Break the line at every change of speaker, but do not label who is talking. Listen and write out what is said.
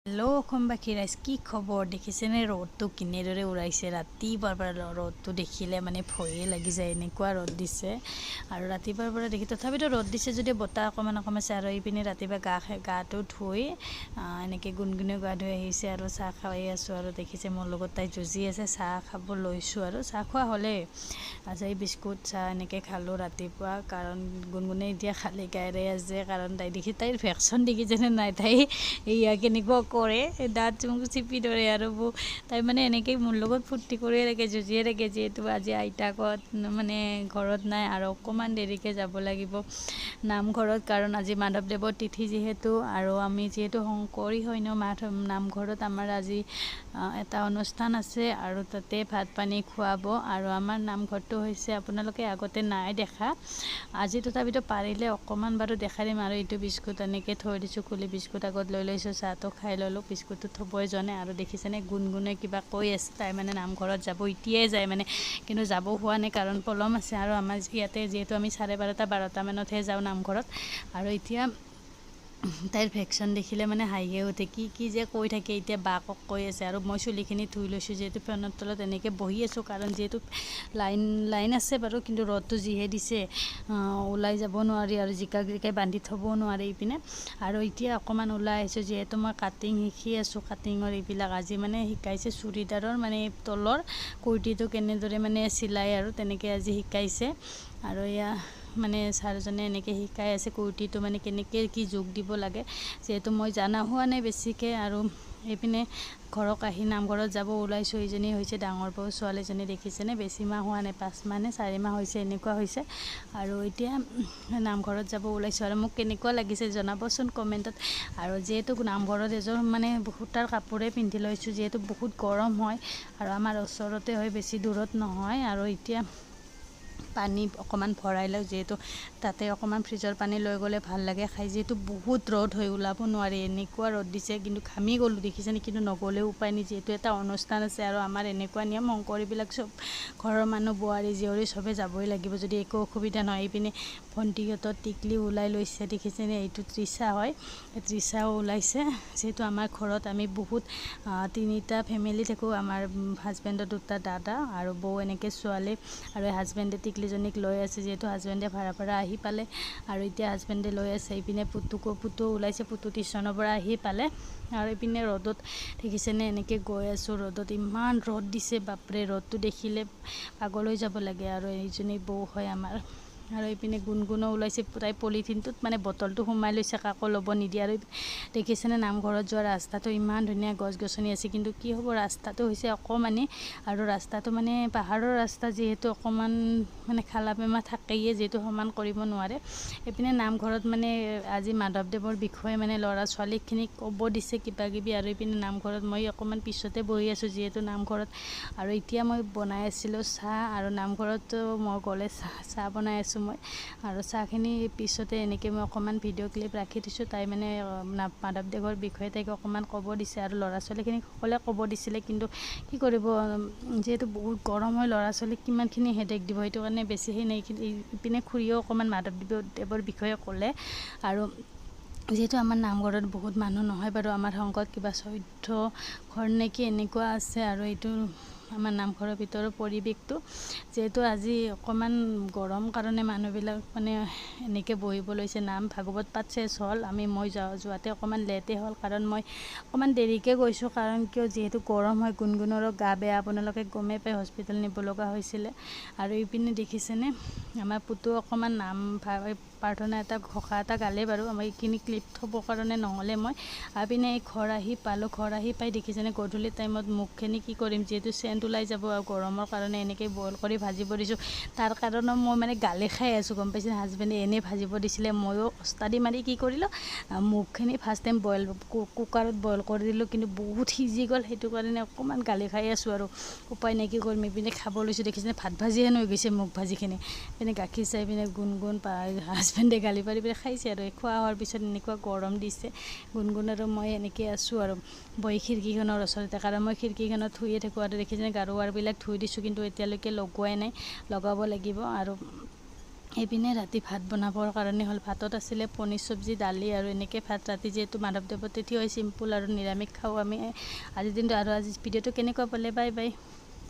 Hello' অসমবাসী ৰাইজ কি খবৰ দেখিছেনে ৰ'দটো কিনেদৰে উৰাইছে ৰাতিপুৱাৰ পৰা ৰ'দটো দেখিলে মানে ভয়ে লাগি যায় এনেকুৱা ৰ'দ দিছে আৰু ৰাতিপুৱাৰ পৰা দেখি তথাপিতো ৰ'দ দিছে যদি বতাহ অকণমান আছে আৰু এইপিনে ৰাতিপুৱা গাটো ধুই এনেকৈ গুণগুণে গা ধুই আহিছে আৰু চাহ খাই আছোঁ আৰু দেখিছে মোৰ লগত তাই যুঁজি আছে চাহ খাব লৈছোঁ আৰু চাহ খোৱা হ'লেই আজি বিস্কুট চাহ এনেকৈ খালোঁ ৰাতিপুৱা কাৰণ গুণগুণে এতিয়া খালী গাইৰে আছে কাৰণ তাই দেখি তাইৰ ভেকশ্যন দেখিছেনে নাই তাই এয়া কেনেকুৱা কৰে দাঁত মোক চিপি ধৰে আৰু তাই মানে এনেকৈ মোৰ লগত ফূৰ্তি কৰিয়ে থাকে যুঁজিয়ে থাকে যিহেতু আজি আইতাকত মানে ঘৰত নাই আৰু অকণমান দেৰিকৈ যাব লাগিব নামঘৰত কাৰণ আজি মাধৱদেৱৰ তিথি যিহেতু আৰু আমি যিহেতু শংকৰী হয় ন নামঘৰত আমাৰ আজি এটা অনুষ্ঠান আছে আৰু তাতে ভাত পানী খুৱাব আৰু আমাৰ নামঘৰটো হৈছে আপোনালোকে আগতে নাই দেখা আজি তথাপিতো পাৰিলে অকণমান বাৰু দেখাই দিম আৰু এইটো বিস্কুট এনেকৈ থৈ দিছোঁ খুলি বিস্কুট আগত লৈ লৈছোঁ চাহটো খাই ল'লোঁ বিস্কুটটো থ'বই যোৱা নাই আৰু দেখিছেনে গুণগুণে কিবা কৈ আছে তাই মানে নামঘৰত যাব এতিয়াই যায় মানে কিন্তু যাব হোৱা নাই কাৰণ পলম আছে আৰু আমাৰ ইয়াতে যিহেতু আমি 12:30 মানতহে যাওঁ নামঘৰত আৰু এতিয়া তাইৰ ভেকশ্যন দেখিলে মানে হাঁহিয়ে উঠে কি যে কৈ থাকে এতিয়া বাকক কৈ আছে আৰু মই চুলিখিনি ধুই লৈছোঁ যিহেতু ফেনৰ তলত এনেকৈ বহি আছোঁ কাৰণ যিহেতু লাইন আছে বাৰু কিন্তু ৰ'দটো যিহে দিছে ওলাই যাব নোৱাৰি আৰু জিকাই বান্ধি থ'বও নোৱাৰি ইপিনে আৰু এতিয়া অকণমান ওলাই আহিছোঁ যিহেতু মই কাটিং শিকি আছোঁ কাটিঙৰ এইবিলাক আজি মানে শিকাইছে চুৰিদাৰৰ মানে তলৰ কুৰ্তিটো কেনেদৰে মানে চিলাই আৰু তেনেকৈ আজি শিকাইছে আৰু এয়া মানে ছাৰজনে এনেকৈ শিকাই আছে কুৰ্তিটো মানে কেনেকৈ কি যোগ দিব লাগে যিহেতু মই জনা হোৱা নাই বেছিকৈ আৰু এইপিনে ঘৰত আহি নামঘৰত যাব ওলাইছোঁ এইজনী হৈছে ডাঙৰ বৌ ছোৱালীজনী দেখিছেনে বেছি মাহ হোৱা নাই 5 মাহ নে 4 মাহ হৈছে এনেকুৱা হৈছে আৰু এতিয়া নামঘৰত যাব ওলাইছোঁ আৰু মোক কেনেকুৱা লাগিছে জনাবচোন কমেণ্টত আৰু যিহেতু নামঘৰত এযোৰ মানে সূতাৰ কাপোৰে পিন্ধি লৈছোঁ যিহেতু বহুত গৰম হয় আৰু আমাৰ ওচৰতে হয় বেছি দূৰত নহয় আৰু এতিয়া পানী অকণমান ভৰাই লওঁ যিহেতু তাতে অকণমান ফ্ৰিজৰ পানী লৈ গ'লে ভাল লাগে খাই যিহেতু বহুত ৰ'দ হৈ ওলাব নোৱাৰি এনেকুৱা ৰ'দ দিছে কিন্তু ঘামি গ'লোঁ দেখিছেনে কিন্তু নগ'লেও উপায় নাই যিহেতু এটা অনুষ্ঠান আছে আৰু আমাৰ এনেকুৱা নিয়ম শংকৰীবিলাক চব ঘৰৰ মানুহ বোৱাৰী জীয়ৰী চবে যাবই লাগিব যদি একো অসুবিধা নহয় এইপিনে ভণ্টিহঁতৰ টিকলি ওলাই লৈছে দেখিছেনে এইটো তৃষা হয় তৃষাও ওলাইছে যিহেতু আমাৰ ঘৰত আমি বহুত 3টা ফেমিলি থাকোঁ আমাৰ হাজবেণ্ডৰ 2টা দাদা আৰু বৌ এনেকৈ ছোৱালী আৰু হাজবেণ্ডে টিকলিজনীক লৈ আছে যিহেতু হাজবেণ্ডে ভাড়াৰ পৰা আহি পালে আৰু এতিয়া হাজবেণ্ডে লৈ আছে এইপিনে পুতু ওলাইছে পুতু টিউশ্যনৰ পৰা আহি পালে আৰু এইপিনে ৰ'দত দেখিছেনে এনেকৈ গৈ আছোঁ ৰ'দত ইমান ৰ'দ দিছে বাপৰে ৰ'দটো দেখিলে পাগল হৈ যাব লাগে আৰু এইজনী বৌ হয় আমাৰ আৰু এইপিনে গুণগুণো ওলাইছে তাই পলিথিনটোত মানে বটলটো সোমাই লৈছে কাকো ল'ব নিদিয়ে আৰু দেখিছেনে নামঘৰত যোৱা ৰাস্তাটো ইমান ধুনীয়া গছ গছনি আছে কিন্তু কি হ'ব ৰাস্তাটো হৈছে অকণমানি আৰু ৰাস্তাটো মানে পাহাৰৰ ৰাস্তা যিহেতু অকণমান মানে খালা বেমা থাকেই যিহেতু সমান কৰিব নোৱাৰে এইপিনে নামঘৰত মানে আজি মাধৱদেৱৰ বিষয়ে মানে ল'ৰা ছোৱালীখিনিক ক'ব দিছে কিবাকিবি আৰু এইপিনে নামঘৰত মই অকণমান পিছতে বহি আছোঁ যিহেতু নামঘৰত আৰু এতিয়া মই বনাই আছিলোঁ চাহ আৰু নামঘৰতো মই গ'লে চাহ বনাই আছোঁ মই আৰু চাহখিনি পিছতে এনেকৈ মই অকণমান ভিডিঅ' ক্লিপ ৰাখি দিছোঁ তাই মানে মাধৱদেৱৰ বিষয়ে তাইক অকণমান ক'ব দিছে আৰু ল'ৰা ছোৱালীখিনিক সকলোৱে ক'ব দিছিলে কিন্তু কি কৰিব যিহেতু বহুত গৰম হয় ল'ৰা ছোৱালীক কিমানখিনি হেডেক দিব সেইটো কাৰণে বেছি ইপিনে খুৰীয়েও অকণমান মাধৱদেৱৰ বিষয়ে ক'লে আৰু যিহেতু আমাৰ নামঘৰত বহুত মানুহ নহয় বাৰু আমাৰ সংঘত কিবা 14 ঘৰ নেকি এনেকুৱা আছে আৰু এইটো আমাৰ নামঘৰৰ ভিতৰৰ পৰিৱেশটো যিহেতু আজি অকণমান গৰম কাৰণে মানুহবিলাক মানে এনেকৈ বহিব লৈছে নাম ভাগৱত পাঠ চেছ হ'ল মই যোৱাতে অকণমান লেটেই হ'ল কাৰণ মই অকণমান দেৰিকৈ গৈছোঁ কাৰণ কিয় যিহেতু গৰম হয় গুণগুণৰো গা বেয়া আপোনালোকে গমেই পাই হস্পিটেল নিব লগা হৈছিলে আৰু এইপিনে দেখিছেনে আমাৰ পুতু অকণমান নাম প্ৰাৰ্থনা এটা ঘোষা এটা গালে বাৰু আমাৰ এইখিনি ক্লিপ থ'বৰ কাৰণে নহ'লে মই আৰু পিনে ঘৰ আহি পালোঁ ঘৰ আহি পাই দেখিছেনে গধূলি টাইমত মুখখিনি কি কৰিম যিহেতু চেণ্ট ওলাই যাব আৰু গৰমৰ কাৰণে এনেকৈ বইল কৰি ভাজিব দিছোঁ তাৰ কাৰণেও মই মানে গালি খাই আছোঁ গম পাইছে হাজবেণ্ডে এনেই ভাজিব দিছিলে ময়ো ওস্তাদি মাৰি কি কৰিলোঁ মুখখিনি ফাৰ্ষ্ট টাইম কুকাৰত বইল কৰি দিলোঁ কিন্তু বহুত সিজি গ'ল সেইটো কাৰণে অকণমান গালি খাই আছোঁ আৰু উপায় নাই কি কৰিম এইপিনে খাব লৈছোঁ দেখিছেনে ভাত ভাজিহেন হৈ গৈছে মুখ ভাজিখিনি পিনে গাখীৰ চাই পিনে গুণগুণ হাজবেণ্ডে গালি পাৰি পিনে খাইছে আৰু খোৱা হোৱাৰ পিছত এনেকুৱা গৰম দিছে গুণগুণ আৰু মই এনেকৈ আছোঁ আৰু বহি খিৰিকীখনৰ ওচৰতে কাৰণ মই খিৰিকীখনত ধুইয়ে থাকোঁ আৰু দেখিছেনে গাৰু ৱাৰবিলাক ধুই দিছোঁ কিন্তু এতিয়ালৈকে লগোৱাই নাই লগাব লাগিব আৰু এইপিনে ৰাতি ভাত বনাবৰ কাৰণে হ'ল ভাতত আছিলে পনীৰ চব্জি দালি আৰু এনেকৈ ভাত ৰাতি যিহেতু মাধৱদেৱৰ তিথি হয় চিম্পুল আৰু নিৰামিষ খাওঁ আমি আজিৰ দিনটো আৰু আজি ভিডিঅ'টো কেনেকুৱা পালে বাই বাই।